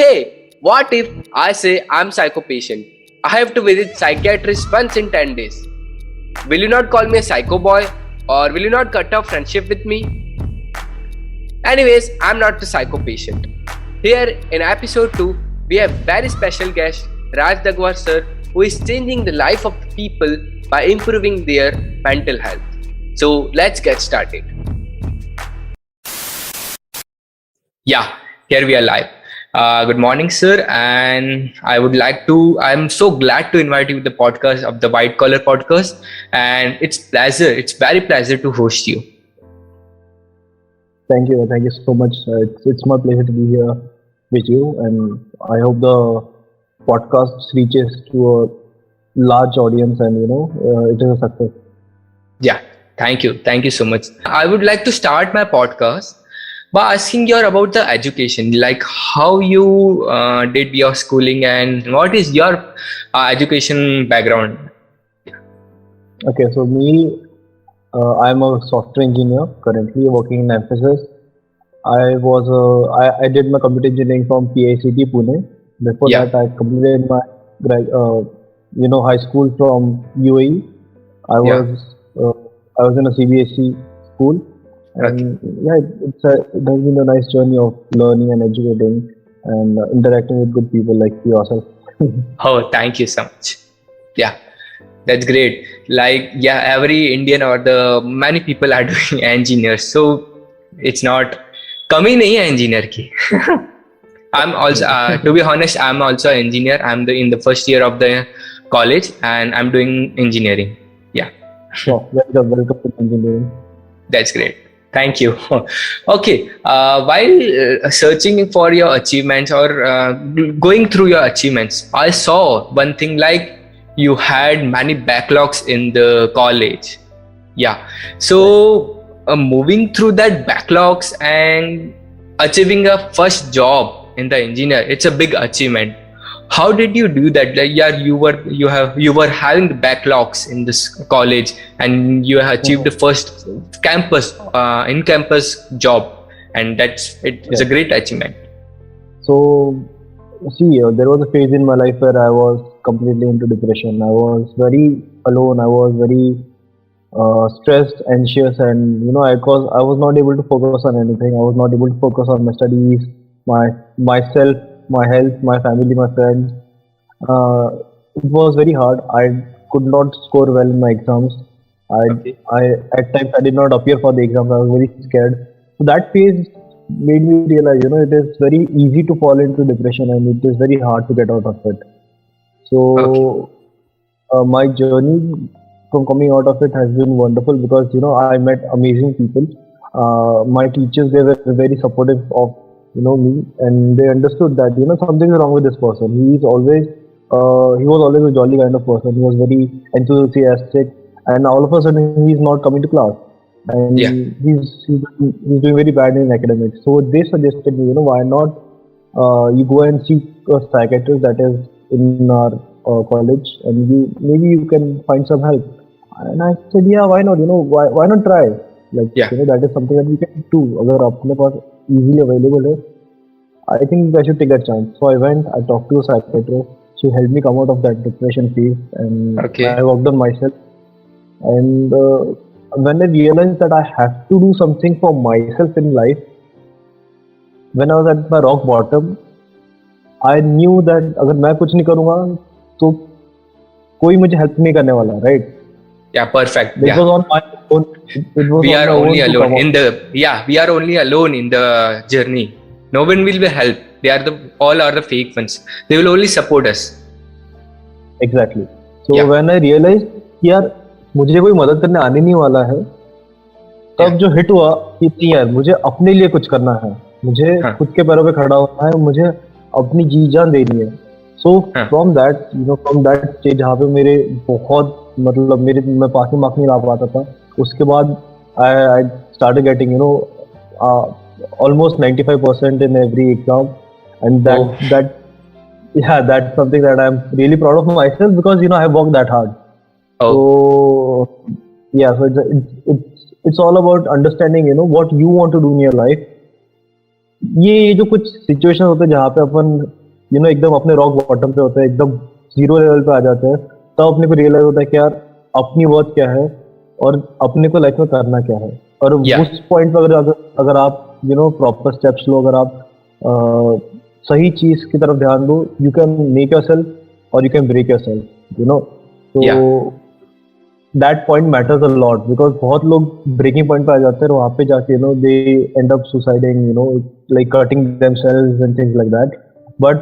Hey, what if I say I'm psycho patient? I have to visit psychiatrist once in 10 days. Will you not call me a psycho boy? Or will you not cut off friendship with me? Anyways, I'm not the psycho patient. Here in episode 2, we have very special guest Raj Dagwar sir who is changing the life of the people by improving their mental health. So let's get started. Yeah, here we are live. Good morning, sir. And I'm so glad to invite you to the podcast of the White Collar Podcast. And it's very pleasure to host you. Thank you. Thank you so much. It's my pleasure to be here with you, and I hope the podcast reaches to a large audience, and it is a success. Yeah, thank you. Thank you so much. I would like to start my podcast by asking you about the education, like how you did your schooling and what is your education background. Okay, so I'm a software engineer currently working in Mphasis. I did my computer engineering from PICT Pune. Before Yeah. that, I completed my high school from UAE. I Yeah. was uh, I was in a CBSE school, Okay. and yeah, it has been a nice journey of learning and educating and interacting with good people like yourself. Oh, thank you so much. Yeah, that's great. Like, yeah, every Indian or the many people are doing engineers, so it's not कमी नहीं है engineer की. I'm also, to be honest, I'm also an engineer. In the first year of the college, and I'm doing engineering. Yeah, So welcome to engineering. that's great. Thank you. Okay, while searching for your achievements or going through your achievements, I saw one thing like you had many backlogs in the college. Yeah. So moving through that backlogs and achieving a first job in the engineer, it's a big achievement. How did you do that? Like, yeah, you were having the backlogs in this college, and you have achieved the first campus in campus job, and it's a great achievement. So, see, there was a phase in my life where I was completely into depression. I was very alone. I was very stressed, anxious, and I was not able to focus on anything. I was not able to focus on my studies, myself, my health, my family, my friends. Uh, it was very hard. I could not score well in my exams. I, Okay. I at times I did not appear for the exams. I was very scared. So that phase made me realize, it is very easy to fall into depression, and it is very hard to get out of it. Okay. So my journey from coming out of it has been wonderful because I met amazing people. My teachers, they were very supportive of me, and they understood that something is wrong with this person. He was always a jolly kind of person. He was very enthusiastic, and all of a sudden he's not coming to class, Yeah. and he's doing very bad in academics. So they suggested me, why not you go and seek a psychiatrist that is in our college, and maybe you can find some help. And I said, yeah, why not? Why not try? Like, Yeah. that is something that we can do. अगर अपने पास easily available है, I think I should take that chance. So I went, I talked to a psychiatrist. She helped me come out of that depression phase, and Okay. I worked on myself. And when I realized that I have to do something for myself in life, when I was at my rock bottom, I knew that अगर मैं कुछ नहीं करूँगा तो कोई मुझे help नहीं करने वाला, right? Yeah. Perfect. It Yeah. was on my own. It was We on are my only own to alone come in out. we are only alone in the journey. No one will be help. All are the fake ones. They will only support us. Exactly. So Yeah. when I realized कि यार मुझे कोई मदद करने आने नहीं वाला है, तब Yeah. जो हिट हुआ कि नहीं यार मुझे अपने लिए कुछ करना है, मुझे हाँ. खुद के पैरों पे खड़ा होना है, मुझे अपनी जी जान देनी है. सो हाँ. फ्रॉम दैट स्टेज जहाँ पे मेरे बहुत मतलब मैं पासिंग मार्क्स नहीं ला पाता था, उसके बाद I started getting almost 95% in every exam, and Oh. that's something that I'm really proud of myself because I have worked that hard. Oh. So yeah, so it's all about understanding what you want to do in your life, ये जो कुछ situation होते हैं जहाँ पे अपन एकदम अपने rock bottom पे होते हैं, एकदम जीरो लेवल पे आ जाते हैं, तब अपने को रियलाइज होता है कि यार अपनी वर्थ क्या है और अपने को लाइफ में करना क्या है। और Yeah. उस पॉइंट पे अगर अगर आप प्रॉपर स्टेप्स लो, अगर आप सही चीज की तरफ ध्यान दो, you can make yourself और you can break yourself, तो Yeah. That point matters a lot, because बहुत लोग ब्रेकिंग पॉइंट पे आ जाते हैं और वहाँ पे जाके they end up suiciding, like cutting themselves and things like that. But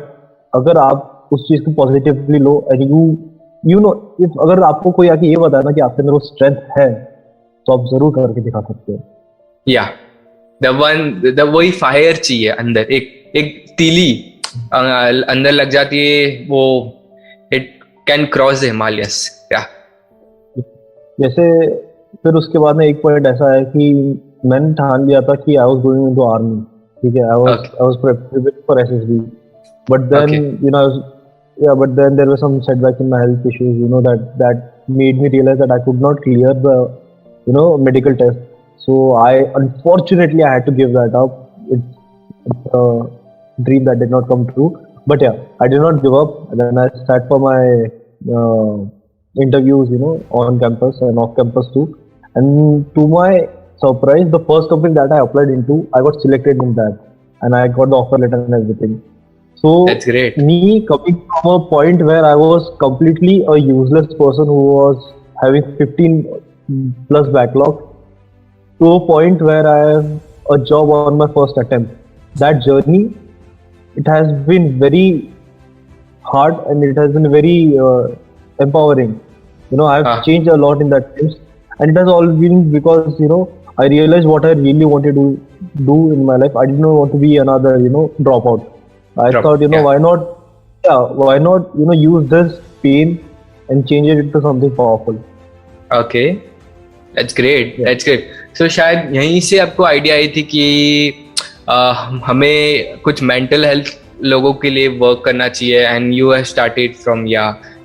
अगर आप उस चीज को पॉजिटिवली लो एंड इफ अगर आपको कोई आके ये बताया ना कि आपके अंदर वो स्ट्रेंथ है, तो आप जरूर करके दिखा सकते हो। Yeah. द वही फायर चाहिए अंदर, एक तीली अंदर लग जाती है, वो it can cross the Himalayas. या जैसे फिर उसके बाद में एक पॉइंट ऐसा है कि मैंने ठान लिया था कि I was going into army, ठीक है, I was preparing for SSB, but then but then there was some setback in my health issues, that made me realize that I could not clear the medical test. So I unfortunately I had to give that up. It's a dream that did not come true, but yeah, I did not give up. And then I sat for my uh, interviews, on campus and off campus too. And to my surprise, the first company that I applied into, I got selected in that, and I got the offer letter and everything. So that's great. me coming from a point where I was completely a useless person who was having 15 plus backlog, to a point where I have a job on my first attempt. That journey, it has been very hard and it has been very empowering. I've changed a lot in that sense, and it has all been because I realized what I really wanted to do in my life. I did not want to be another dropout. I thought, why not, use this pain and change it into something powerful. Okay, that's great. Yeah. That's great. So शायद यहीं से आपको idea I थी कि हमें कुछ mental health लोगों के लिए वर्क करना चाहिए, and you have started from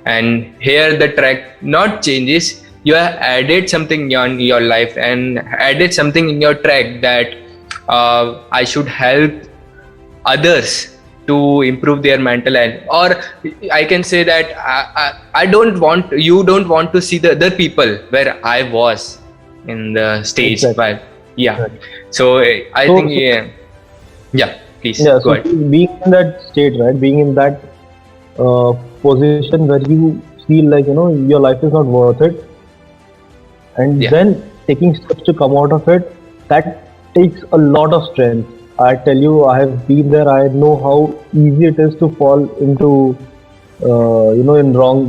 and here the track not changes, you have added something in your life and added something in your track that I should help others to improve their mental health. Or I can say that I don't want, you don't want to see the other people where I was in the stage. Exactly. But yeah, so I think please go ahead. Being in that state, right, being in that position where you feel like your life is not worth it, and then taking steps to come out of it, that takes a lot of strength. I tell you, I have been there. I know how easy it is to fall into in wrong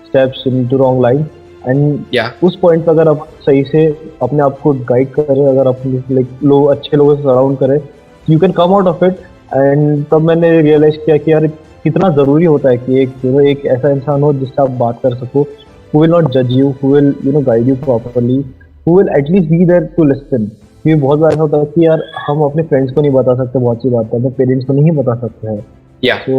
steps, into wrong lines. And उस point पे अगर आप सही से अपने आप को guide करें, अगर अपने लोग अच्छे लोगों से सराउंड करें, you can come out of it. And तब मैंने रियलाइज किया कि यार कितना जरूरी होता है कि एक ऐसा इंसान हो जिससे आप बात कर सको, who will not judge you, who will guide you properly, who will at least be there to listen. क्योंकि बहुत बार ऐसा होता है कि यार हम अपने फ्रेंड्स को नहीं बता सकते, बहुत सी बात है, अपने पेरेंट्स को नहीं बता सकते हैं। So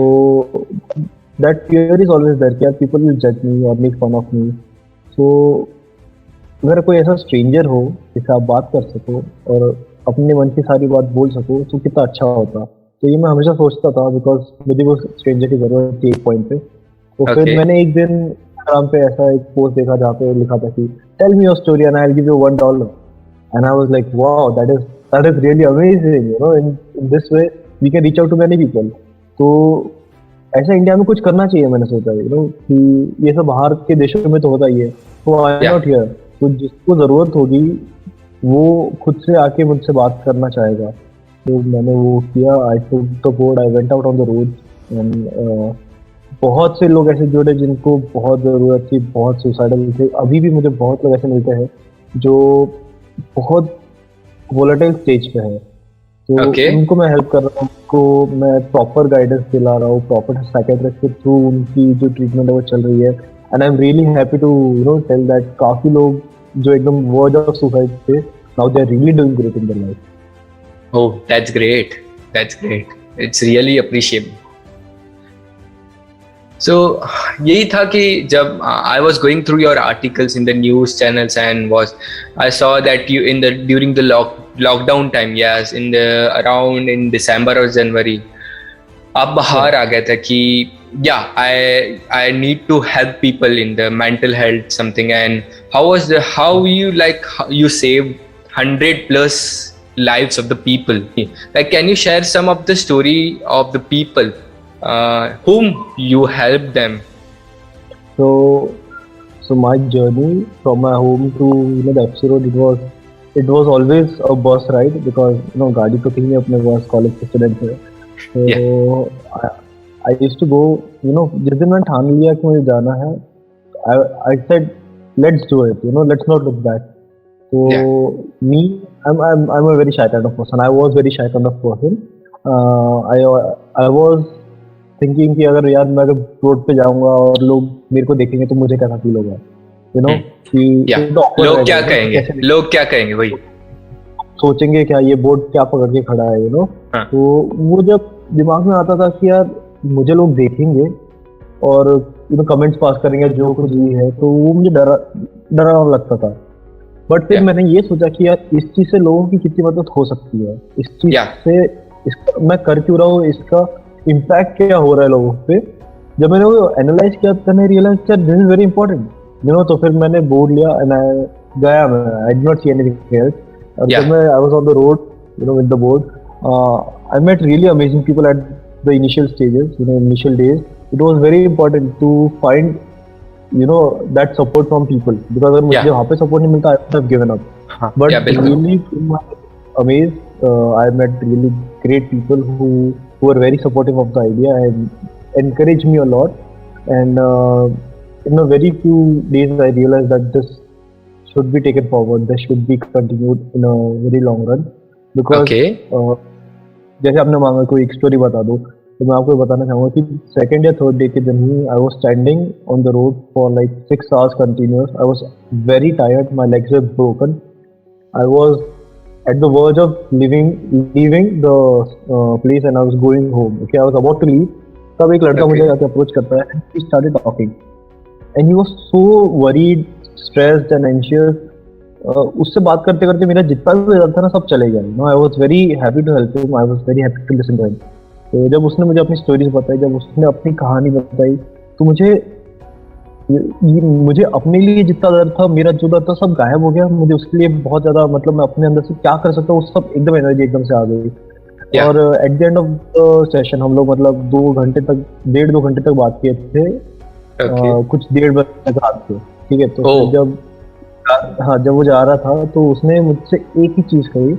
that fear is always there कि यार people will judge me or make fun of me. So अगर कोई ऐसा स्ट्रेंजर हो जिससे आप बात कर सको और अपने मन की सारी बात बोल सको, तो कितना अच्छा होता। तो ये मैं हमेशा सोचता था, बिकॉज मुझे वो स्ट्रेंजर की जरूरत थी एक पॉइंट पे। तो फिर मैंने एक दिन इंस्टाग्राम पे ऐसा एक पोस्ट देखा जहाँ पे लिखा था कि tell me your story and I will give you $1, and I was like wow, that is really amazing, in this way we can reach out to many people. तो ऐसा इंडिया में कुछ करना चाहिए, मैंने सोचा कि ये सब बाहर के देशों में तो होता ही है, तो आई एम नॉट हियर। तो जिसको जरूरत होगी वो खुद से आके मुझसे बात करना चाहेगा। तो मैंने वो किया, I took the board, I went out on the road, and बहुत से लोग ऐसे जुड़े जिनको बहुत ज़रूरत थी, बहुत सुसाइडल थे। अभी भी मुझे बहुत लोग ऐसे मिलते हैं जो बहुत वोलेटाइल स्टेज पे है, तो उनको मैं हेल्प कर रहा हूँ, उनको मैं प्रॉपर गाइडेंस दिला रहा हूँ, प्रॉपर साइकियाट्रिस्ट के थ्रू उनकी जो ट्रीटमेंट है वो चल रही है। And I am really happy to tell that काफ़ी लोग जो एकदम वर्ज ऑफ सुसाइड थे, now they are really doing great in their life. Oh, that's great. That's great. It's really appreciable. So यही था कि जब I was going through your articles in the news channels and was I saw that you in the during the lockdown time, yes, in the around in दिसंबर और जनवरी, आप बाहर आ गए थे कि yeah, I need to help people in the mental health something. And how you like you saved 100 plus lives of the people, like can you share some of the story of the people whom you helped them? So, so my journey from my home to the FC Road, it was always a bus ride because गाड़ी तो कहीं अपने पास college के student थे. So I used to go, जिस दिन मैंने ठान लिया कि मुझे जाना है, I said let's do it, let's not look back. So me, I'm a very shy kind of person. I was very shy kind of person. I was thinking कि अगर यार मैं अगर रोड पे जाऊंगा और लोग मेरे को देखेंगे तो मुझे कैसा फील होगा, कि लोग क्या कहेंगे, लोग क्या कहेंगे, वही सोचेंगे क्या ये बोर्ड क्या पकड़ के खड़ा है, तो वो जब दिमाग में आता था कि यार मुझे लोग देखेंगे और कमेंट्स पास करेंगे जो कुछ भी है, तो वो मुझे डरावना लगता था. बट फिर मैंने ये सोचा कि यार इस चीज से लोगों की कितनी मदद हो सकती है, इस चीज से मैं कर क्यों रहा हूँ, इसका इम्पैक्ट क्या हो रहा है लोगों पे. जब मैंने वो एनालाइज किया तो मैंने रियलाइज किया दिस इज वेरी इंपॉर्टेंट, तो फिर मैंने बोर्ड लिया एंड गया. मैं I did not see anything else. जब मैं I was on the road with the board, I met really amazing people at the initial stages, initial days. It was very important to find, that support from people, because अगर मुझे वहाँ पे support नहीं मिलता, I would have given up. But really, in my amaze, I met really great people who were very supportive of the idea and encouraged me a lot. And in a very few days, I realized that this should be taken forward. This should be continued in a very long run, because जैसे आपने मांगा कोई एक story बता दो, तो मैं आपको बताना चाहूँगा कि सेकंड या थर्ड डे के दिन ही I was standing on the road for like 6 hours continuous. I was very tired, my legs were broken. I was at the verge of leaving the place and I was going home. Okay, I was about to leave. तब एक लड़का मुझे आके approach करता है, he started talking and he was so worried, stressed and anxious. उससे बात करते करते मेरा जितना भी रिजल्ट था ना सब चले गया. I was very happy to help him, I was very happy to listen to him. तो जब उसने मुझे अपनी स्टोरीज बताई, जब उसने अपनी कहानी बताई, तो मुझे अपने लिए जितना डर था, मेरा जो डर था सब गायब हो गया. मुझे उसके लिए बहुत ज्यादा, मतलब मैं अपने अंदर से क्या कर सकता हूँ, सब एकदम एनर्जी एकदम से आ गई. और at the end of the session हम लोग मतलब 2 घंटे तक, 1.5-2 घंटे तक बात किए थे. कुछ 1:30 बजे तक रात को. ठीक है, तो जब वो जा रहा था तो उसने मुझसे एक ही चीज कही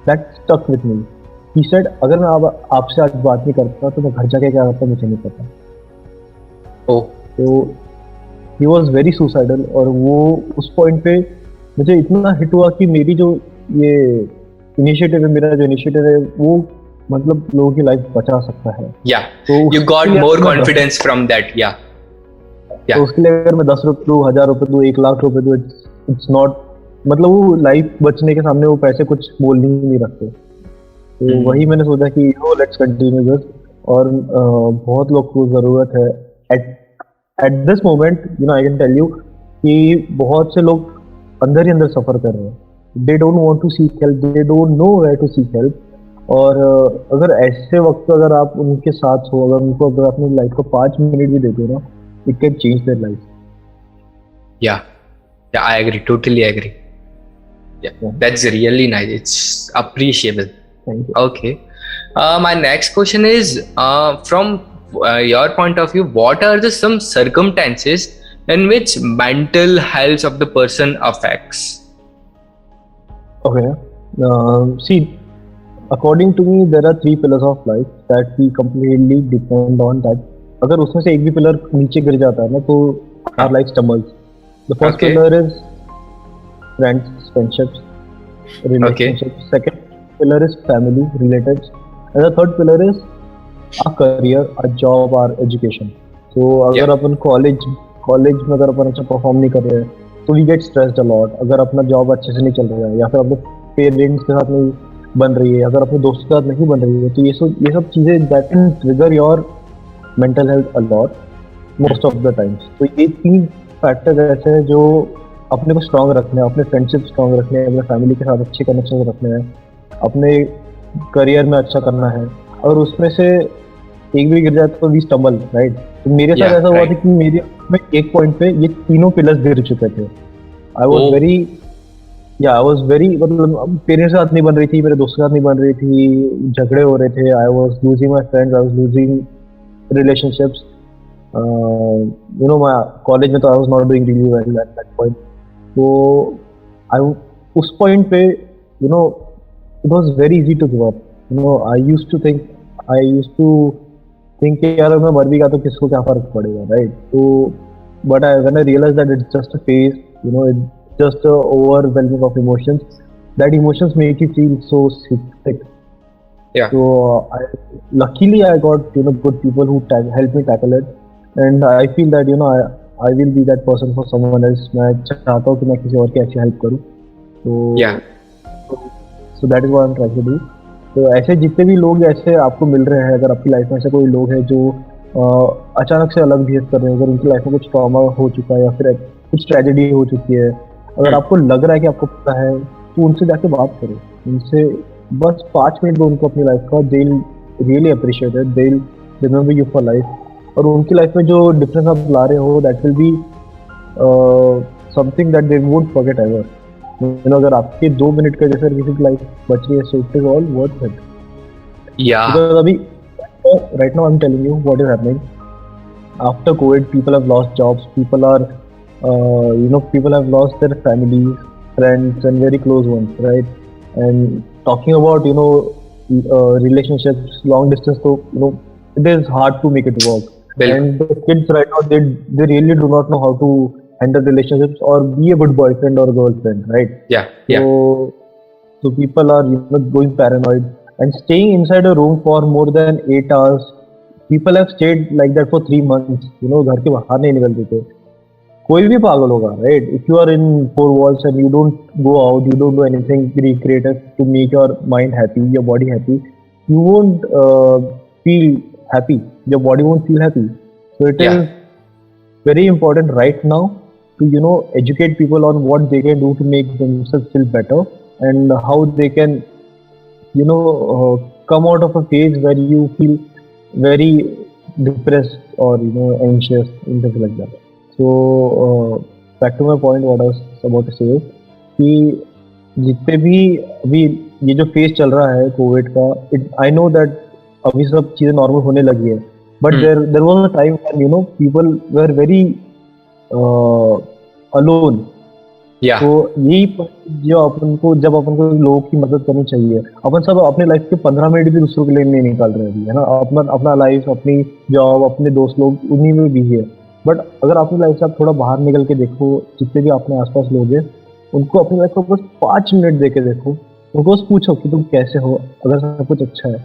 that stuck with me. He said अगर मैं आपसे आज बात नहीं करता तो मैं घर जाके क्या करता मुझे नहीं पता. तो ही वाज वेरी सुसाइडल. और वो उस पॉइंट पे मुझे इतना हिट हुआ कि मेरी जो ये इनिशिएटिव है, मेरा जो इनिशिएटिव है, वो मतलब लोगों की लाइफ बचा सकता है. तो you got more confidence from that. तो उसके लिए अगर मैं 10 रुपए दूं, 1000 रुपए दूं, 1 लाख रुपए दूं, इट्स नॉट, मतलब वो लाइफ बचने के सामने वो पैसे कुछ बोल नहीं रखते. तो वही मैंने सोचा कि लेट्स कंटिन्यू दिस. और बहुत लोग को जरूरत है at this moment. I can tell you कि बहुत से लोग अंदर ही अंदर सफर कर रहे हैं. They don't want to seek help, they don't know where to seek help. और अगर ऐसे वक्त अगर आप उनके साथ हो, अगर उनको अगर अपनी लाइफ को 5 मिनट भी दे दो ना, it can change their life. Yeah, I agree, totally agree. Yeah, that's really nice. It's appreciable. Thank you. Okay. My next question is, from your point of view, what are some circumstances in which mental health of the person affects? Okay. See, according to me, there are 3 pillars of life that we completely depend on. That अगर उसमें से एक भी pillar नीचे गिर जाता है ना, तो our life stumbles. The first pillar is friendships, relationships. Second pillar is family, relatives. And the third pillar is our career, our job, our education. So अगर अपन कॉलेज में अगर अपन अच्छा परफॉर्म नहीं कर रहे हैं, तो we get stressed a lot. अगर अपना जॉब अच्छे से नहीं चल रहा है, या फिर अपने पेरेंट्स के साथ नहीं बन रही है, अगर अपने दोस्तों के साथ नहीं बन रही है, तो ये सब चीजें that can trigger your mental health a lot. Most of the times. तो ये 3 फैक्टर्स ऐसे हैं जो अपने को स्ट्रांग रखने हैं, अपने फ्रेंडशिप स्ट्रांग रखने हैं, अपने फैमिली के साथ अच्छे कनेक्शन रखने हैं, अपने करियर में अच्छा करना है। और उसमें से एक भी गिर जाए तो वी स्टम्बल, राइट? तो मेरे साथ Yeah, ऐसा हुआ था right. कि मेरे में एक पॉइंट पे ये तीनों पिलर्स गिर चुके थे। I was Oh, very I was very, मतलब पेरेंट्स के साथ नहीं बन रही थी, मेरे दोस्तों के साथ नहीं बन रही थी, झगड़े हो रहे थे, I was losing my friends, I was losing relationships. My college में तो I was not doing really well at that point. तो I उस point पे you know it was very easy to give up. I used to think कि यार मैं मर भी गया तो किसको क्या फर्क पड़ेगा, right? तो but when I realized that it's just a phase, it's just a overwhelming of emotions. That emotions make you feel so sick. yeah. So luckily I got good people who helped me tackle it, and I feel that I will be that person for someone else. मैं चाहता हूँ कि मैं किसी और की अच्छी help करूँ, तो Yeah. so that is what I'm trying to do. तो ऐसे जितने भी लोग ऐसे आपको मिल रहे हैं, अगर आपकी लाइफ में ऐसे कोई लोग हैं जो अचानक से अलग बिहेव कर रहे हैं, अगर उनकी लाइफ में कुछ ट्रॉमा हो चुका है या फिर कुछ ट्रेजेडी हो चुकी है, अगर आपको लग रहा है कि आपको पता है, तो उनसे जाके बात करो। उनसे बस 5 मिनट दो उनको अपनी लाइफ का, they really appreciate it, they remember you for life. और उनकी लाइफ में जो डिफरेंस आप ला रहे हो, that will be something that they won't forget ever. अगर आपके 2 मिनट का जैसे किसी की लाइफ बच रही है, so it is all worth it. Yeah. Because अभी right now I'm telling you what is happening. After COVID, people have lost jobs. People are, people have lost their families, friends, and very close ones, right? And talking about relationships, long distance, so it is hard to make it work. Bill. And the kids right now, they really do not know how to handle relationships or be a good boyfriend or girlfriend, right? Yeah. Yeah. So people are going paranoid and staying inside a room for more than 8 hours. People have stayed like that for 3 months. घर के बाहर नहीं निकलते थे। कोई भी पागल होगा, right? If you are in 4 walls and you don't go out, you don't do anything creative to make your mind happy, your body happy, you won't feel happy. Your body won't feel happy. So it Yeah. is very important right now to educate people on what they can do to make themselves feel better, and how they can come out of a phase where you feel very depressed or anxious and things like that. So back to my point, what I was about to say is कि जितने भी अभी ये जो phase चल रहा है Covid का, आई नो दैट अभी सब चीजें नॉर्मल होने लगी है, but there was a time when people were very alone. Yeah. तो यही जो जब अपन को लोगों की मदद करनी चाहिए। अपन सब अपने लाइफ के 15 मिनट भी दूसरों के लिए नहीं निकाल रहे अभी, है ना? अपना लाइफ, अपनी जॉब, अपने दोस्त लोग उन्हीं में बिजी है। बट अगर अपनी लाइफ से आप थोड़ा बाहर निकल के देखो, जितने भी अपने आसपास लोग हैं, उनको अपनी लाइफ को बस 5 मिनट दे के देखो, उनको बस पूछो कि तुम कैसे हो, अगर सब कुछ अच्छा है,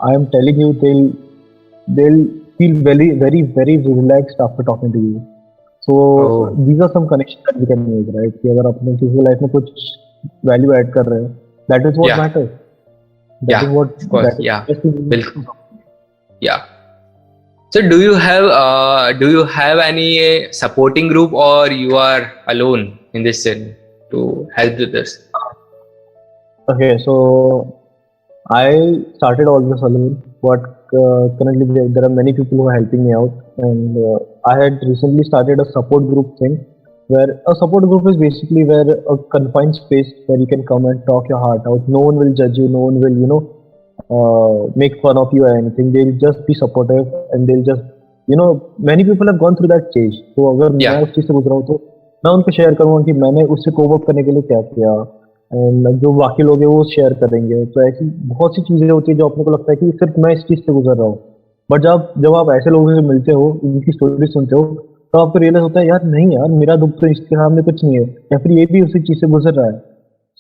I am telling you they'll feel very very very relaxed after talking to you. So these are some connections that we can make, right? कि अगर अपने किसी लाइफ में कुछ वैल्यू ऐड कर रहे हैं, that is what Yeah. matters. That Yeah, is what of course. that is Yeah. just the- बिल्कुल. Yeah. So do you have any supporting group, or you are alone in this journey to help with this? Okay, so I started all this alone, but currently there are many people who are helping me out, and I had recently started a support group thing, where a support group is basically where a confined space where you can come and talk your heart out. No one will judge you, no one will make fun of you or anything. They'll just be supportive, and they'll just many people have gone through that stage. तो अगर Yeah. मैं उस चीज से गुजरा हूँ, तो मैं उनको शेयर करूँगा कि मैंने उससे कोप अप करने के लिए क्या किया, एंड जो बाकी लोग हैं वो शेयर करेंगे। तो ऐसी बहुत सी चीजें होती है जो अपने को लगता है कि सिर्फ मैं इस चीज से गुजर रहा हूँ, बट जब आप ऐसे लोगों से मिलते हो, उनकी स्टोरी सुनते हो, तो आपको रियलाइज होता है, यार नहीं यार, मेरा दुख तो इसके सामने कुछ नहीं है, या फिर ये भी उसी चीज से गुजर रहा है।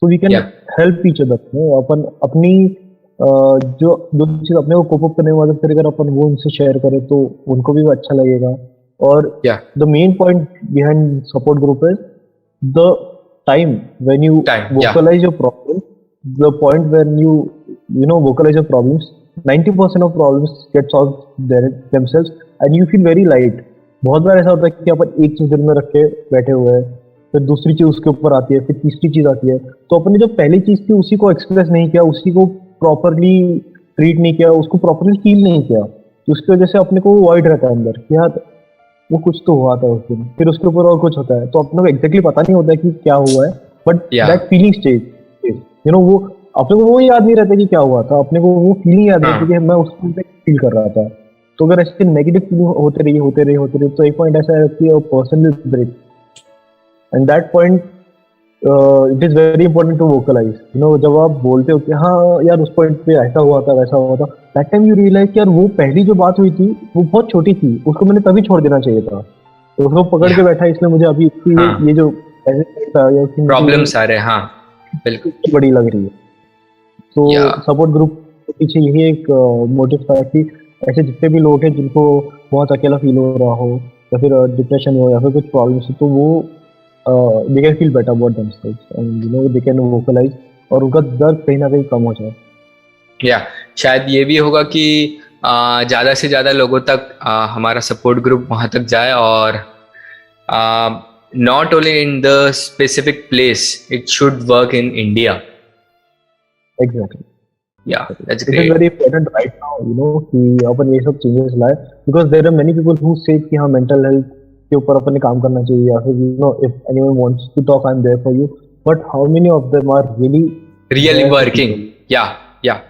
So we can Yeah. Help each other. अपन अपनी जो चीज अपने को कोप अप करने में मदद करेगा, अपन वो उनसे शेयर करें तो उनको भी वो अच्छा लगेगा। और Yeah. the main point behind support group is the time when you Time, yeah. vocalize your problem. The point when you vocalize your problems, 90% of problems get solved themselves, and you feel very light. बहुत बार ऐसा होता है कि अपन एक चीज दिल में रख के बैठे हुए हैं, फिर दूसरी चीज उसके ऊपर आती है, फिर तीसरी चीज आती है, तो अपने जो पहली चीज थी उसी को एक्सप्रेस नहीं किया, उसी को प्रॉपरली ट्रीट नहीं किया, उसको प्रॉपरली फील नहीं किया, तो उसकी वजह से अपने को वॉइड रहता है अंदर कि यार वो कुछ तो हुआ था उस दिन, फिर उसके ऊपर और कुछ होता है, तो अपने को एग्जैक्टली पता नहीं होता है कि क्या हुआ है, बट या दैट फीलिंग स्टेज, वो अपने को वो याद नहीं रहता कि क्या हुआ था, अपने को वो फीलिंग याद रहती है कि मैं उस टाइम पे फील कर रहा था। तो अगर ऐसे नेगेटिव फीलिंग होते रही तो एक पॉइंट ऐसा है कि person will break, and that point it is very important to vocalise, जब आप बोलते हो कि हाँ यार उस पॉइंट पे ऐसा हुआ था वैसा हुआ था, दैट टाइम यू रियलाइज कि यार वो पहली जो बात हुई थी वो बहुत छोटी थी, उसको मैंने तभी छोड़ देना चाहिए था, तो उसको पकड़ के बैठा, इसलिए मुझे अभी इसकी हाँ, ये जो ऐसे था या उसकी मुझे प्रॉब्लम्स आ रहे हैं, हाँ बिल्कुल। बड़ी लग रही है। तो या सपोर्ट ग्रुप के पीछे यही एक मोटिव था कि ऐसे जितने भी लोग हैं जिनको बहुत अकेला फील हो रहा हो, या फिर डिप्रेशन हो, या फिर कुछ प्रॉब्लम्स हो, तो वो they can feel better about themselves and they can vocalise, और उनका दर्द कहीं ना कहीं कम हो जाए। या शायद ये भी होगा कि ज़्यादा से ज़्यादा लोगों तक हमारा सपोर्ट ग्रुप वहाँ तक जाए, और not only in the specific place, it should work in India. Exactly, yeah that's it is great. Very important right now कि अपन ये सब चेंजेस लाए, because there are many people who say कि हाँ मेंटल हेल्थ के ऊपर अपन ने काम करना चाहिए, या फिर if anyone wants to talk I am there for you, but how many of them are really really there for working. People? या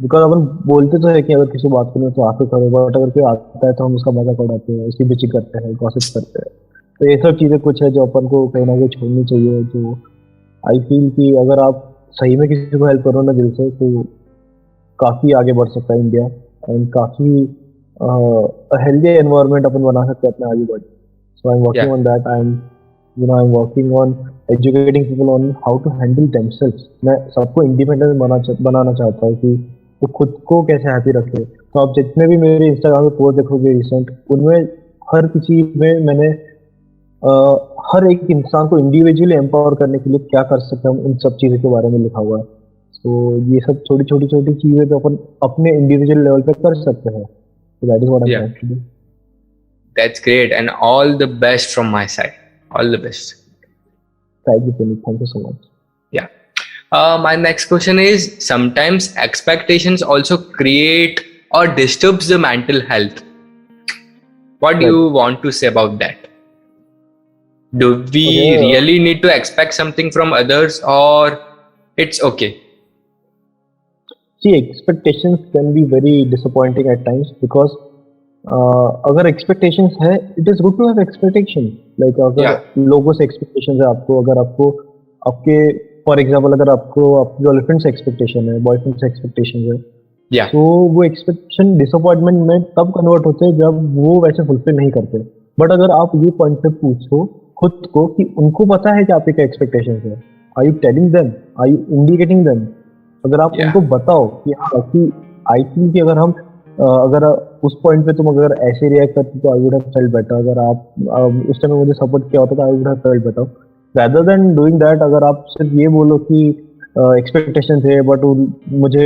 बिकॉज अपन बोलते तो है कि अगर किसी बात करें तो आके करो, बट अगर कोई आता है तो हम उसका मजाक उड़ाते हैं, उसकी बिचिंग करते हैं, गॉसिप करते हैं, तो ये सब चीजें कुछ है जो अपन को कहीं ना कहीं छोड़नी चाहिए। जो आई फील कि अगर आप सही में किसी को हेल्प करो ना दिल से, तो काफी आगे बढ़ सकता है इंडिया, एंड काफी हेल्दी एनवायरनमेंट अपन बना सकते हैं अपने आगे बढ़। सो आई एम या working on that, I am working on educating people on how to handle themselves. मैं सबको इंडिपेंडेंट बनाना चाहता हूँ कि वो खुद को कैसे हैप्पी रखे। तो आप जितने भी मेरे इंस्टाग्राम पे पोस्ट देखोगे रिसेंट, उनमें हर किसी में मैंने हर एक इंसान को इंडिविजुअली एम्पावर करने के लिए क्या कर सकते हैं हम, उन सब चीज़ों के बारे में लिखा हुआ है। तो ये सब छोटी छोटी छोटी चीज़ें तो अपन अपने इंडिविजुअल लेवल पे कर सकते हैं। तो that is what I am yeah trying to do. That's great, and all the best from my side, all the best. Thank you Puneet, thank you so much. Yeah. My next question is, sometimes expectations also create or disturbs the mental health. What do Right. you want to say about that? Do we Okay, really need to expect something from others, or it's okay? see, expectations can be very disappointing at times because अगर expectations है, it is good to have expectation. Like अगर Yeah. लोगों से expectations है आपको, अगर आपको आपके फॉर एग्जाम्पल अगर आपको आपकी गर्लफ्रेंड से एक्सपेक्टेशन है, बॉयफ्रेंड से एक्सपेक्टेशन है, Yeah. तो वो एक्सपेक्टेशन डिसअपॉइंटमेंट में तब कन्वर्ट होते हैं जब वो वैसे फुलफिल नहीं करते। बट अगर आप ये पॉइंट पे पूछो खुद को कि उनको पता है कि आपके क्या एक्सपेक्टेशन है, are you telling them, are you indicating them? अगर आप Yeah. उनको बताओ कि हाँ कि आई थिंक कि अगर हम अगर उस पॉइंट पे तुम अगर ऐसे रिएक्ट करते तो I would have felt better, अगर आप उस टाइम मुझे सपोर्ट किया होता तो I would have felt better, rather than doing that। अगर आप सिर्फ ये बोलो कि एक्सपेक्टेशन थे बट मुझे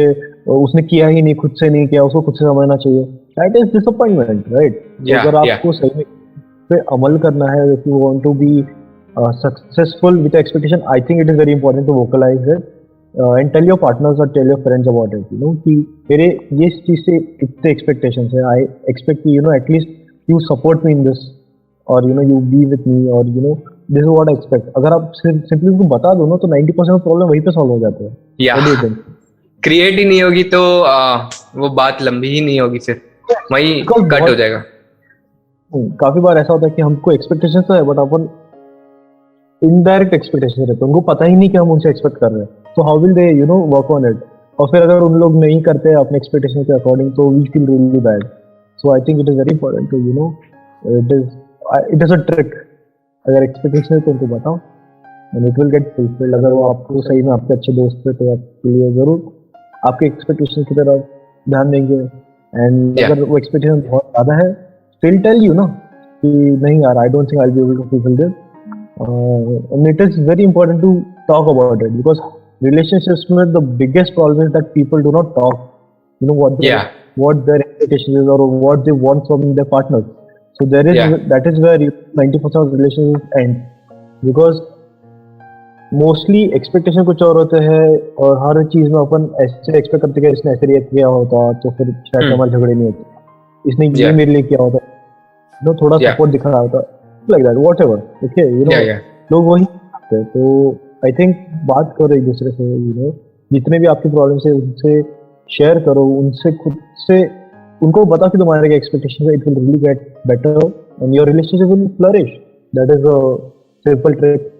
उसने किया ही नहीं, खुद से नहीं किया, उसको खुद से समझना चाहिए, दैट इज डिसअपॉइंटमेंट, राइट? तो Yeah. अगर Yeah. आपको सही में पे अमल करना है, if you want to be successful with expectation, I think it is very important to vocalize it and tell your partners or tell your friends about it, कि मेरे ये चीज से इतने expectations है, I expect कि at least you support me in this, or you be with me, or this is what I expect। अगर आप सिंपली उनको बता दो ना, तो 90% प्रॉब्लम वहीं पे सॉल्व हो जाते हैं। Yeah. What do you think? Create ही नहीं होगी तो वो बात लंबी ही नहीं होगी, फिर वही Because कट हो जाएगा। काफी बार ऐसा होता है कि हमको एक्सपेक्टेशन तो है बट अपन इनडायरेक्ट एक्सपेक्टेशन रहते हैं, उनको पता ही नहीं कि हम उनसे एक्सपेक्ट कर रहे हैं, तो how will they work on it? और फिर अगर उन लोग नहीं करते अपने एक्सपेक्टेशन के अकॉर्डिंग, तो we feel really bad. So I think it is very important to it is a trick. अगर एक्सपेक्टेशन है तो उनको बताओ and it will get fulfilled. अगर वो आपको सही में आपके अच्छे दोस्त है तो आपके लिए जरूर आपके एक्सपेक्टेशन की तरफ ध्यान देंगे, एंड Yeah. अगर वो एक्सपेक्टेशन बहुत ज्यादा है, still tell you कि नहीं यार, I don't think I will be able to fulfil this, and it is very important to talk about it, because relationships में the biggest problem is that people do not talk what Yeah. what their expectations is or what they want from their partners. So there is Yeah. that is where 90% of relationships end, because mostly expectation कुछ और होते हैं, और हर चीज में अपन ऐसे expect करते हैं कि इसने ऐसे रिएक्ट किया होता तो फिर शायद Hmm. हमारे झगड़े नहीं होते, इसने ये Yeah. मेरे लिए किया होता, थोड़ा Yeah. सपोर्ट दिखाया होता, like that what ever, okay Yeah. Yeah. लोग वही करते हैं। तो आई थिंक बात करो एक दूसरे से, जितने भी आपकी प्रॉब्लम्स है उनसे शेयर करो, उनसे खुद से उनको बता कि तुम्हारे क्या एक्सपेक्टेशन है, it will really get better and your relationship will flourish. That is a simple trick.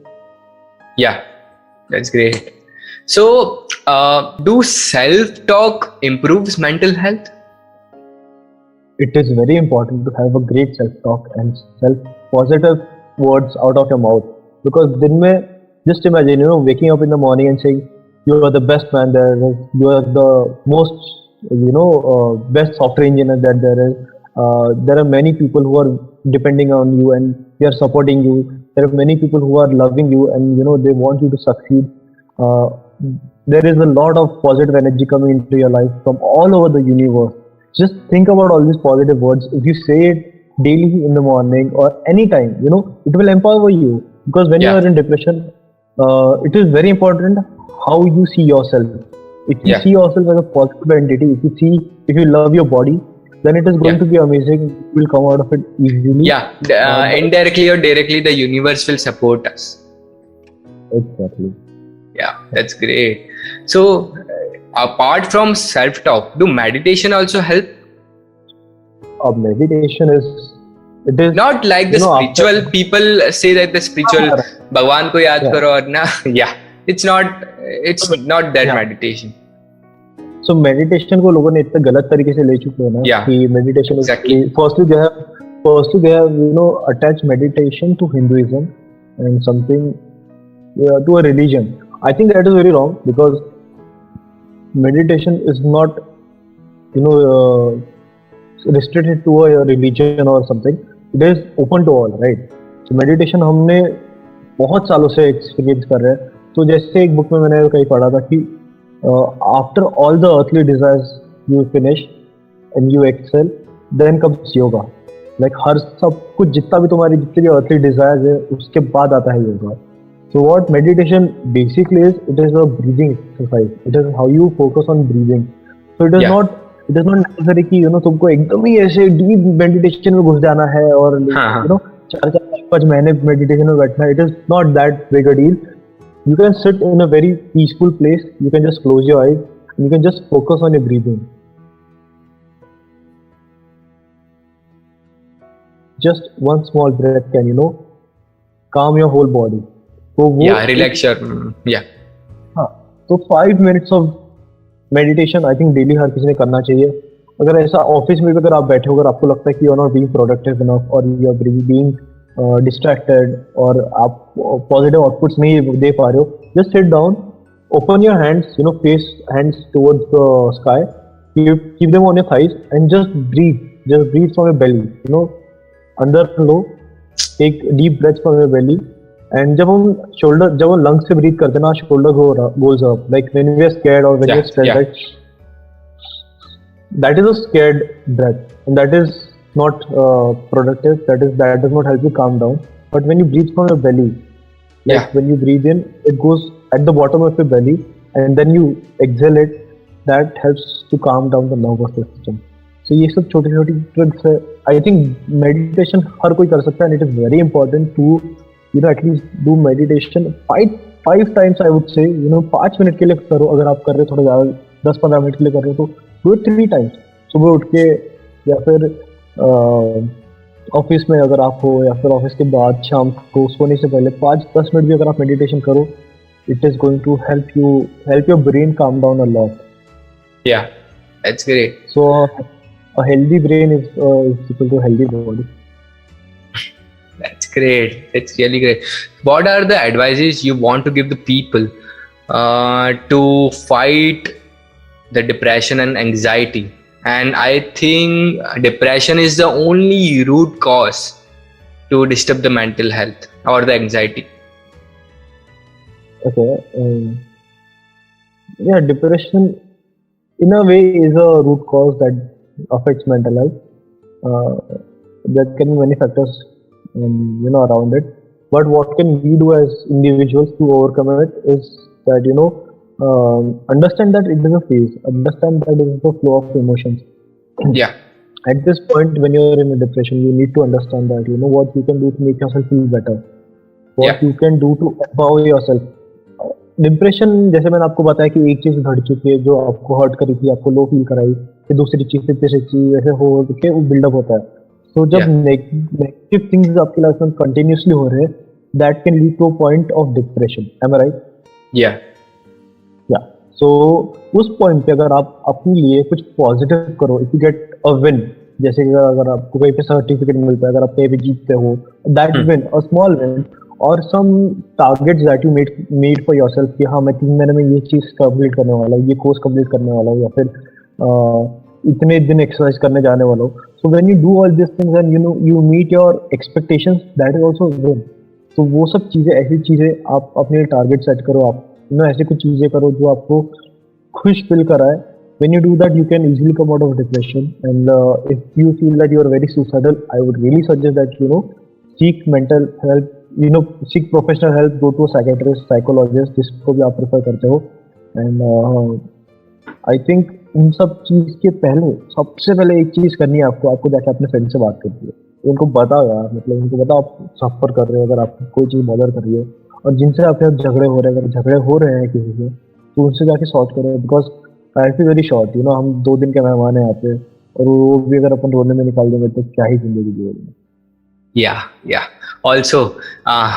Yeah, that's great. So, do self-talk improves mental health? It is very important to have a great self-talk and self-positive words out of your mouth, because दिन में just imagine waking up in the morning and saying you are the best man there is, you are the most best software engineer that there is. There are many people who are depending on you and they are supporting you. There are many people who are loving you and they want you to succeed. Uh, there is a lot of positive energy coming into your life from all over the universe. Just think about all these positive words. If you say it daily in the morning or anytime, it will empower you. Because when you Yeah. are in depression, it is very important how you see yourself. If you Yeah. see yourself as a positive entity, if you love your body, then it is going Yeah. to be amazing. You will come out of it easily. Yeah, indirectly or directly, the universe will support us. Exactly. Yeah, that's great. So, apart from self-talk, do meditation also help? Meditation it is Not like the spiritual people say that the spiritual Bhagwan ko yaad Yeah. karo aur na. Yeah, it's not that Yeah. meditation. So meditation को लोगों ने इतना गलत तरीके से ले चुके हैं ना Yeah. कि meditation Exactly. Firstly they have attach meditation to Hinduism and something to a religion. I think that is very wrong, because meditation is not restricted to a religion or something. It is open to all, right? So meditation हमने बहुत सालों से experience कर रहे हैं। तो जैसे एक बुक में मैंने कहीं पढ़ा था कि after all the earthly desires you finish and you excel, then comes yoga. Like हर सब कुछ जितना भी तुम्हारी जितनी भी earthly desires है उसके बाद आता है yoga. So what meditation basically is, it is a breathing exercise. It is how you focus on breathing. So it is Yeah. not necessary कि तुमको एकदम ही ऐसे deep meditation में घुस जाना है और हाँ. 4-5 महीने meditation में बैठना है. It is not that big a deal. You can sit in a very peaceful place. You can just close your eyes. And you can just focus on your breathing. Just one small breath can calm your whole body. तो वो Yeah, relax your. Yeah. हाँ, तो 5 minutes of meditation I think daily हर किसी ने करना चाहिए। अगर ऐसा ऑफिस में भी अगर आप बैठे हो, अगर आपको लगता है कि you are not being productive enough और यू आर बीइंग डिस्ट्रैक्टेड और आप पॉजिटिव आउटपुट्स नहीं दे पा रहे हो, just sit down, open your hands, face hands towards the sky, keep them on your thighs and just breathe from your belly, अंदर लो, take deep breath from your belly. And जब हम lungs से ब्रीथ करते हैं ना, shoulder goes up, like when we are scared और when we are stressed, right? That is a scared breath and that is not productive. That does not help you calm down. But when you breathe from your belly, like when you breathe in, it goes at the bottom of your belly, and then you exhale it. That helps to calm down the nervous system. So ये सब छोटी छोटी tricks है। I think meditation हर कोई कर सकता है, and it is very important to at least do meditation five times. I would say 5 minute के लिए करो। अगर आप कर रहे हो थोड़ा ज़्यादा 10-15 मिनट के लिए कर रहे हो तो do it 3 times. सुबह उठ के या फिर ऑफिस में अगर आप हो, या फिर ऑफिस के बाद शाम को सोने से पहले 5-10 मिनट भी अगर आप मेडिटेशन करो, it is going to help your brain calm down a lot. Yeah, that's great. So a healthy brain is equal to healthy body. That's great. That's really great. What are the advices you want to give the people to fight the depression and anxiety? And I think depression is the only root cause to disturb the mental health or the anxiety. Okay. Yeah, depression in a way is a root cause that affects mental health. There can be many factors, around it. But what can we do as individuals to overcome it is that understand that it is a phase, understand that it is a flow of emotions. Yeah. At this point, when you're in a depression, you need to understand that what you can do to make yourself feel better, what Yeah. you can do to empower yourself. Depression जैसे मैंने आपको बताया कि एक चीज घट चुकी है जो आपको हर्ट करी थी, आपको लो फील कराई, फिर दूसरी चीज फिर तीसरी चीज ऐसे हो के वो बिल्डअप होता है. तो जब Yeah. नेगेटिव थिंग्स आपकी लाइफ में कंटिन्यूसली हो रहे हैं, that can lead to a point of depression. Am I right? Yeah. या सो उस पॉइंट पे अगर आप अपने लिए कुछ पॉजिटिव करो, if you get a win, जैसे कि अगर आपको कहीं पे सर्टिफिकेट मिलता है, अगर आप कहीं पे जीतते हो, that win, a small win और some targets that you made for yourself कि हाँ मैं 3 महीने में ये चीज कंप्लीट करने वाला हूँ, ये कोर्स कंप्लीट करने वाला हूँ, या फिर इतने दिन एक्सरसाइज करने जाने वाला हूँ. So when you do all this things and you meet your expectations, that is also win. तो वो सब चीजें, ऐसी चीजें आप अपने टारगेट सेट करो, आप ऐसी कुछ चीजें करो जो आपको खुश फील कराए. When you do that, you can easily come out of depression. And if you feel that you are very suicidal, I would really suggest that seek mental help. Seek professional help. Go to a psychiatrist, psychologist, जिसको भी आप prefer करते हो. And I think उन सब चीज के पहले सबसे पहले एक चीज करनी है आपको जाके अपने फ्रेंड से बात करनी है. उनको बताओ यार, मतलब उनको बताओ आप सफर कर रहे हो, अगर आपको कोई चीज बॉदर कर रही है, और जिनसे आपके साथ झगड़े हो रहे हैं, अगर झगड़े हो रहे हैं किसी से, तो उनसे जाके सॉर्ट करो. Because life is very short. हम 2 दिन के मेहमान हैं यहाँ पे, और वो भी अगर अपन रोने में निकाल देंगे तो क्या ही जिंदगी जिएगी. Yeah. Yeah. Also,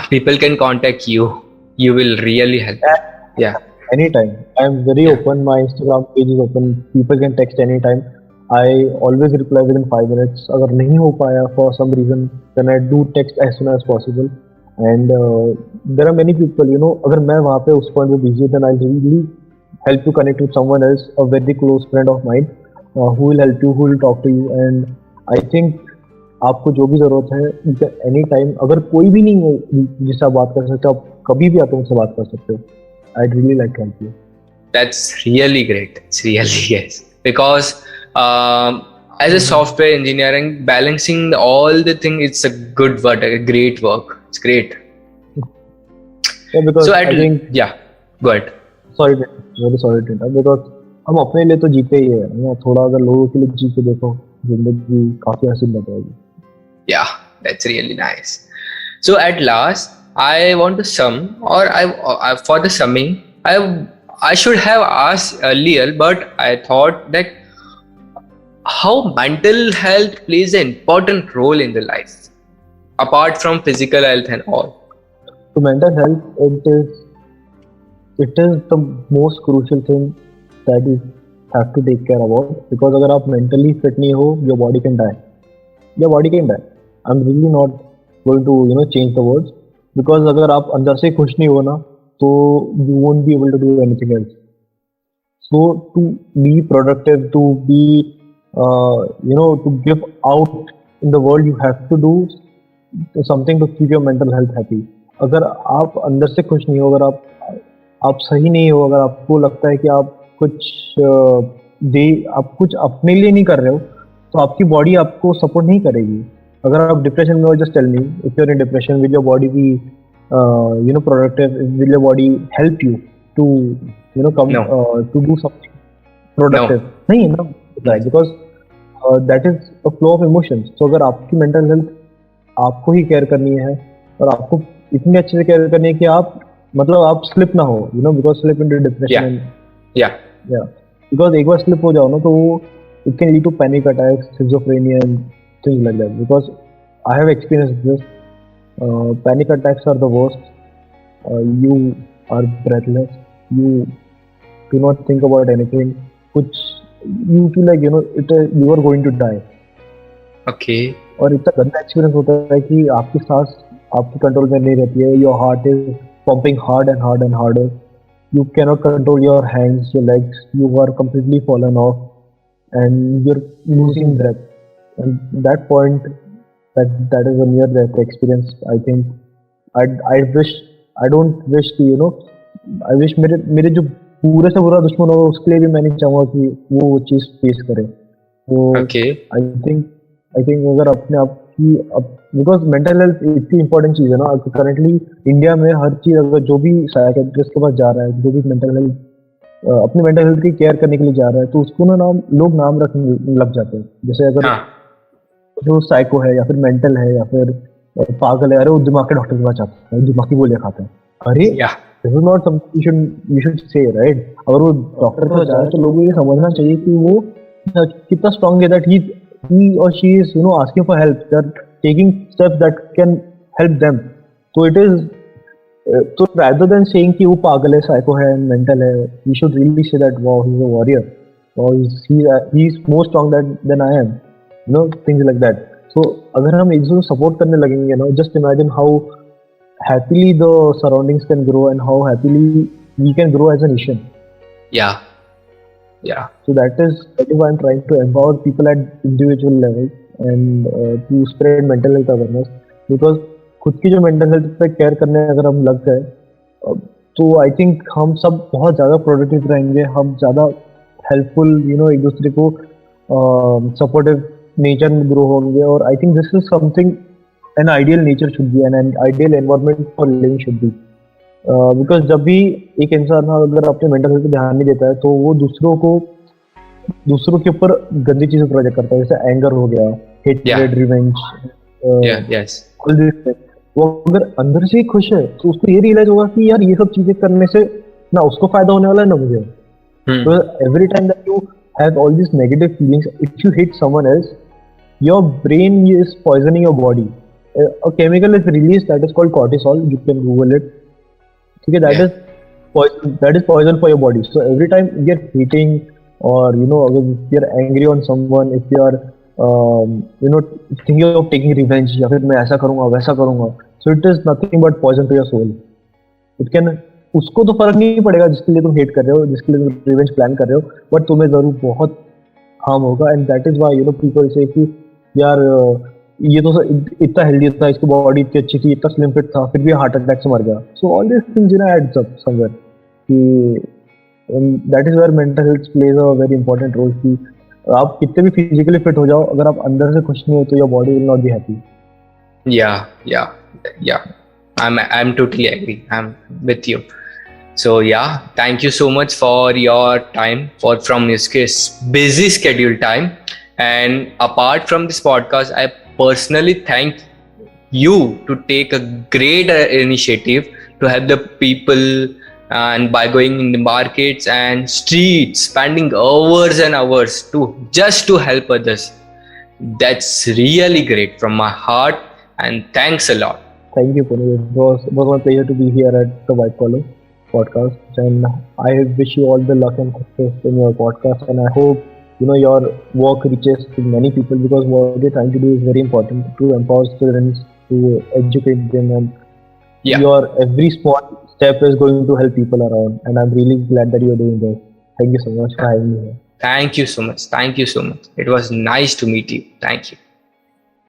people can contact you. You will really help. Yeah. Anytime. I am very open. My Instagram page is open. People can text anytime. I always reply within 5 minutes. अगर नहीं हो पाया for some reason, then I do text as soon as possible. And there are many people, अगर मैं वहाँ पे उस point पे busy, then I'll really help you connect with someone else, a very close friend of mine, who will help you, who will talk to you. And I think आपको जो भी जरूरत है, एनी टाइम, अगर कोई भी नहीं है जिससे आप बात कर सकते हो, आप कभी भी आके उनसे बात कर सकते हो. I'd really like to help you. That's really great. It's really yes. Because as a software engineering, balancing all the thing, it's a good work, a great work. It's great. Yeah, because So I think, yeah, go ahead. very sorry to interrupt, because हम अपने लिए तो जीते ही है, थोड़ा अगर लोगों के लिए जी के देखो, जिंदगी काफी हसीन लग जाएगी. Yeah, that's really nice. So at last, I want to sum, or I for the summing, I should have asked earlier, but I thought that how mental health plays an important role in the life, apart from physical health and all. So mental health, it is the most crucial thing that you have to take care about, because अगर आप mentally fit नहीं हो, your body can die. Your body can die. I'm really not going to change the words, because अगर आप अंदर से खुश नहीं हो ना, तो you won't be able to do anything else. So to be productive, to be to give out in the world, you have to do something to keep your mental health happy. अगर आप अंदर से खुश नहीं हो, अगर आप सही नहीं हो, अगर आपको लगता है कि आप आप कुछ अपने लिए नहीं कर रहे हो, तो आपकी बॉडी आपको सपोर्ट नहीं करेगी. अगर आप डिप्रेशन में हो, just tell me, if you are in depression, will your body be productive? Will your body help you to come to do something productive? नहीं ना, because that is a flow of emotions. तो अगर आपकी mental health आपको ही care करनी है, और आपको इतनी अच्छे से केयर करनी है कि आप आप स्लिप ना हो, because slip into depression. Because एक बार स्लिप हो जाओ ना, तो वो it can lead to panic attacks, schizophrenia and things like that. Because I have experienced this. Panic attacks are the worst. You are breathless. You do not think about anything. You feel like you are going to die. Okay. और इतना गंदा experience होता है कि आपकी सांस आपके control में नहीं रहती है. Your heart is pumping hard and hard and harder. You cannot control your hands, your legs. You are completely fallen off, and you're losing breath. And that point, that is a near death experience. I think I don't wish कि I wish मेरे जो पूरे से बुरा दुश्मन हो, उसके लिए भी मैं नहीं चाहूँगा कि वो चीज़ फेस करे. तो Okay. I think अगर अपने आप कि अब बिकॉज मेंटल हेल्थ इतनी इंपॉर्टेंट चीज है ना करंटली इंडिया में। हर चीज अगर जो भी साइकेट्रिस्ट के पास जा रहा है, जो भी मेंटल हेल्थ अपनी मेंटल हेल्थ की केयर करने के लिए जा रहा है, तो उसको ना लोग नाम रखने लग जाते हैं। जैसे अगर हाँ जो साइको है या फिर मेंटल है या फिर पागल है, अरे वो दिमाग के डॉक्टर के पास जाता है, दिमाग की गोलियां खाता है। अरे या this is not something you should say, right? अगर वो डॉक्टर के पास जा रहा है तो लोगों को ये समझना चाहिए कि वो कितना स्ट्रांग है, that he or she is asking for help, they're taking steps that can help them. So it is so rather than saying कि वो पागल है, साइको है, मेंटल है, we should really say that wow, he's a warrior, or he's more strong than I am, things like that. So अगर हम एक दूसरे को सपोर्ट करने लगेंगे ना, just imagine how happily the surroundings can grow and how happily we can grow as a nation. yeah yeah So that is why I'm trying to empower people at individual levels and to spread mental health awareness, because खुद की जो mental health पे care करने अगर हम लग गए तो आई थिंक हम सब बहुत ज़्यादा प्रोडक्टिव रहेंगे, हम ज़्यादा हेल्पफुल एक दूसरे को सपोर्टिव नेचर में ग्रो होंगे। और I think this is something an ideal nature should be an ideal environment for living should be. Because जब भी एक इंसान अगर अपने मेंटल हेल्थ पे ध्यान नहीं देता है तो वो दूसरों के ऊपर गंदी चीजें प्रोजेक्ट करता है, जैसे एंगर हो गया, हेट्रेड, रिवेंज, yes वो अगर अंदर से ही खुश है तो उसको ये रियलाइज होगा कि यार ये सब चीजें करने से ना उसको फायदा होने वाला है ना मुझे। तो every time that you have all this negative feelings, if you hit someone else, your brain is poisoning your body. a chemical is released that is called cortisol, you can google it. Okay, that is poison for your body. So every time you're hating or if you're angry on someone, if you are thinking of taking revenge या फिर मैं ऐसा करूँगा वैसा करूँगा, so it is nothing but poison to your soul. It can उसको तो फर्क नहीं पड़ेगा जिसके लिए तुम हेट कर रहे हो, जिसके लिए तुम रिवेंज प्लान कर रहे हो, बट तुम्हें जरूर बहुत हार्म होगा। And that is why people से कि यार ये तो इतना हेल्दी था, इसकी बॉडी इतनी अच्छी थी, इतना स्लिम फिट था, फिर भी हार्ट अटैक से मर गया। So all this things adds up somewhere कि that is where mental health plays a very important role. कि आप कितने भी फिजिकली फिट हो जाओ, अगर आप अंदर से खुश नहीं हो तो your body will not be happy. Yeah I'm totally agree, I'm with you. So yeah, thank you so much for your time, from this busy schedule time. And apart from this podcast, I personally thank you to take a great initiative to help the people, and by going in the markets and streets, spending hours and hours to help others. That's really great from my heart, and thanks a lot. Thank you, Puneet. It was my pleasure to be here at the White Collar podcast, and I wish you all the luck and success in your podcast. And I hope your work reaches to many people, because what you're trying to do is very important, to empower students, to educate them, and your every small step is going to help people around. And I'm really glad that you're doing this. Thank you so much for having me here. Thank you so much. It was nice to meet you. Thank you.